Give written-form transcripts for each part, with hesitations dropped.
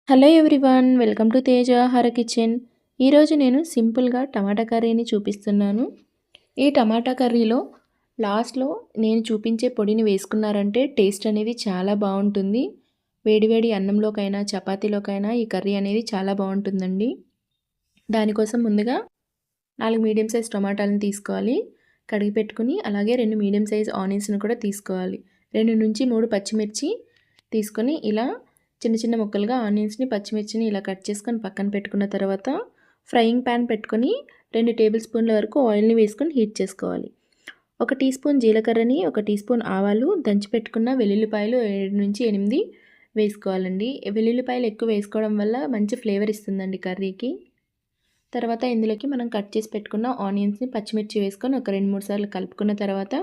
Hello everyone, welcome to Teja ఆహార kitchen. ఈరోజు నేను సింపుల్గా టమాటా కర్రీని చూపిస్తున్నాను. ఈ టమాటా కర్రీలో లాస్ట్లో నేను చూపించే పొడిని వేసుకున్నారంటే టేస్ట్ అనేది చాలా బాగుంటుంది. వేడివేడి అన్నంలోకైనా చపాతీలోకైనా ఈ కర్రీ అనేది చాలా బాగుంటుందండి. దానికోసం ముందుగా 4 మీడియం సైజ్ టమాటాలను తీసుకోవాలి, కడిగి పెట్టుకుని. అలాగే 2 మీడియం సైజ్ ఆనియన్స్ని కూడా తీసుకోవాలి. 2 నుంచి 3 పచ్చిమిర్చి తీసుకొని ఇలా చిన్న చిన్న ముక్కలుగా ఆనియన్స్ని పచ్చిమిర్చిని ఇలా కట్ చేసుకొని పక్కన పెట్టుకున్న తర్వాత ఫ్రైయింగ్ ప్యాన్ పెట్టుకొని 2 టేబుల్ స్పూన్ల వరకు ఆయిల్ని వేసుకొని హీట్ చేసుకోవాలి. 1 టీ స్పూన్ జీలకర్రని, 1 టీ స్పూన్ ఆవాలు, దంచి పెట్టుకున్న వెల్లుల్లిపాయలు 7 నుంచి 8 వేసుకోవాలండి. వెల్లుల్లిపాయలు ఎక్కువ వేసుకోవడం వల్ల మంచి ఫ్లేవర్ ఇస్తుందండి కర్రీకి. తర్వాత ఇందులోకి మనం కట్ చేసి పెట్టుకున్న ఆనియన్స్ని పచ్చిమిర్చి వేసుకొని ఒక 2-3 సార్లు కలుపుకున్న తర్వాత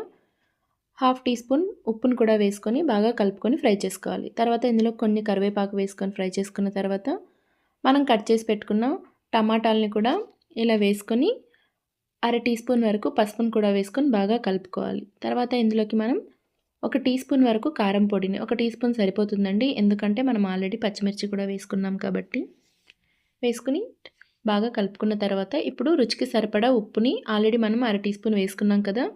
హాఫ్ టీ స్పూన్ ఉప్పును కూడా వేసుకొని బాగా కలుపుకొని ఫ్రై చేసుకోవాలి. తర్వాత ఇందులో కొన్ని కరివేపాకు వేసుకొని ఫ్రై చేసుకున్న తర్వాత మనం కట్ చేసి పెట్టుకున్న టమాటాలని కూడా ఇలా వేసుకొని 1/2 టీ స్పూన్ వరకు పసుపును కూడా వేసుకొని బాగా కలుపుకోవాలి. తర్వాత ఇందులోకి మనం 1 టీ స్పూన్ వరకు కారం పొడిని, 1 టీ స్పూన్ సరిపోతుందండి, ఎందుకంటే మనం ఆల్రెడీ పచ్చిమిర్చి కూడా వేసుకున్నాం కాబట్టి. వేసుకుని బాగా కలుపుకున్న తర్వాత ఇప్పుడు రుచికి సరిపడా ఉప్పుని ఆల్రెడీ మనం 1/2 టీ స్పూన్ వేసుకున్నాం కదా.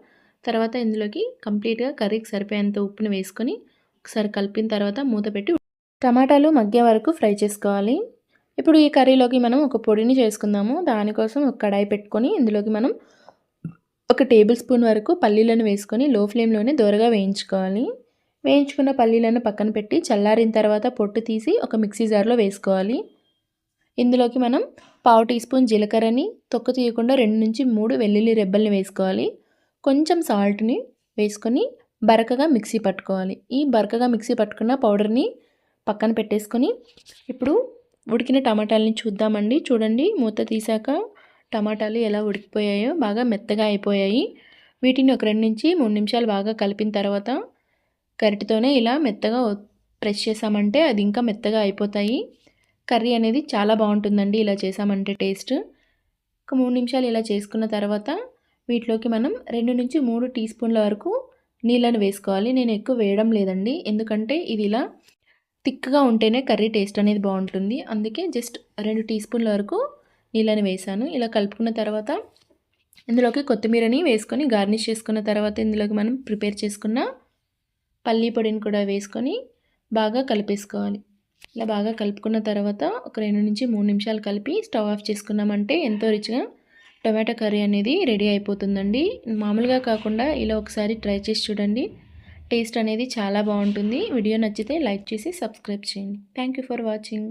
తర్వాత ఇందులోకి కంప్లీట్గా కర్రీకి సరిపోయేంత ఉప్పుని వేసుకొని ఒకసారి కలిపిన తర్వాత మూత పెట్టి టమాటాలు మగ్గే వరకు ఫ్రై చేసుకోవాలి. ఇప్పుడు ఈ కర్రీలోకి మనం ఒక పొడిని చేసుకుందాము. దానికోసం ఒక కడాయి పెట్టుకొని ఇందులోకి మనం 1 టేబుల్ స్పూన్ వరకు పల్లీలను వేసుకొని లో ఫ్లేమ్లోనే దోరగా వేయించుకోవాలి. వేయించుకున్న పల్లీలను పక్కన పెట్టి చల్లారిన తర్వాత పొట్టు తీసి ఒక మిక్సీ జార్లో వేసుకోవాలి. ఇందులోకి మనం 1/2 టీ స్పూన్ జీలకర్రని, తొక్క తీయకుండా 2 నుంచి 3 వెల్లుల్లి రెబ్బల్ని వేసుకోవాలి. కొంచెం సాల్ట్ని వేసుకొని బరకగా మిక్సీ పట్టుకోవాలి. ఈ బరకగా మిక్సీ పట్టుకున్న పౌడర్ని పక్కన పెట్టేసుకొని ఇప్పుడు ఉడికిన టమాటాలని చూద్దామండి. చూడండి, మూత తీసాక టమాటాలు ఎలా ఉడికిపోయాయో బాగా మెత్తగా అయిపోయాయి. వీటిని ఒక 2 నుంచి 3 నిమిషాలు బాగా కలిపిన తర్వాత గరిటెతోనే ఇలా మెత్తగా ప్రెస్ చేసామంటే అది ఇంకా మెత్తగా అయిపోతాయి. కర్రీ అనేది చాలా బాగుంటుందండి ఇలా చేసామంటే టేస్ట్. ఒక 3 నిమిషాలు ఇలా చేసుకున్న తర్వాత వీటిలోకి మనం 2 నుంచి 3 టీ స్పూన్ల వరకు నీళ్ళను వేసుకోవాలి. నేను ఎక్కువ వేయడం లేదండి, ఎందుకంటే ఇది ఇలా థిక్గా ఉంటేనే కర్రీ టేస్ట్ అనేది బాగుంటుంది. అందుకే జస్ట్ 2 టీ స్పూన్ల వరకు నీళ్ళని వేసాను. ఇలా కలుపుకున్న తర్వాత ఇందులోకి కొత్తిమీరని వేసుకొని గార్నిష్ చేసుకున్న తర్వాత ఇందులోకి మనం ప్రిపేర్ చేసుకున్న పల్లీ పొడిని కూడా వేసుకొని బాగా కలిపేసుకోవాలి. ఇలా బాగా కలుపుకున్న తర్వాత ఒక 2 నుంచి 3 నిమిషాలు కలిపి స్టవ్ ఆఫ్ చేసుకున్నామంటే ఎంతో రుచిగా టొమాటో కర్రీ అనేది రెడీ అయిపోతుందండి. మామూలుగా కాకుండా ఇలా ఒకసారి ట్రై చేసి చూడండి, టేస్ట్ అనేది చాలా బాగుంటుంది. వీడియో నచ్చితే లైక్ చేసి సబ్స్క్రైబ్ చేయండి. Thank you for watching.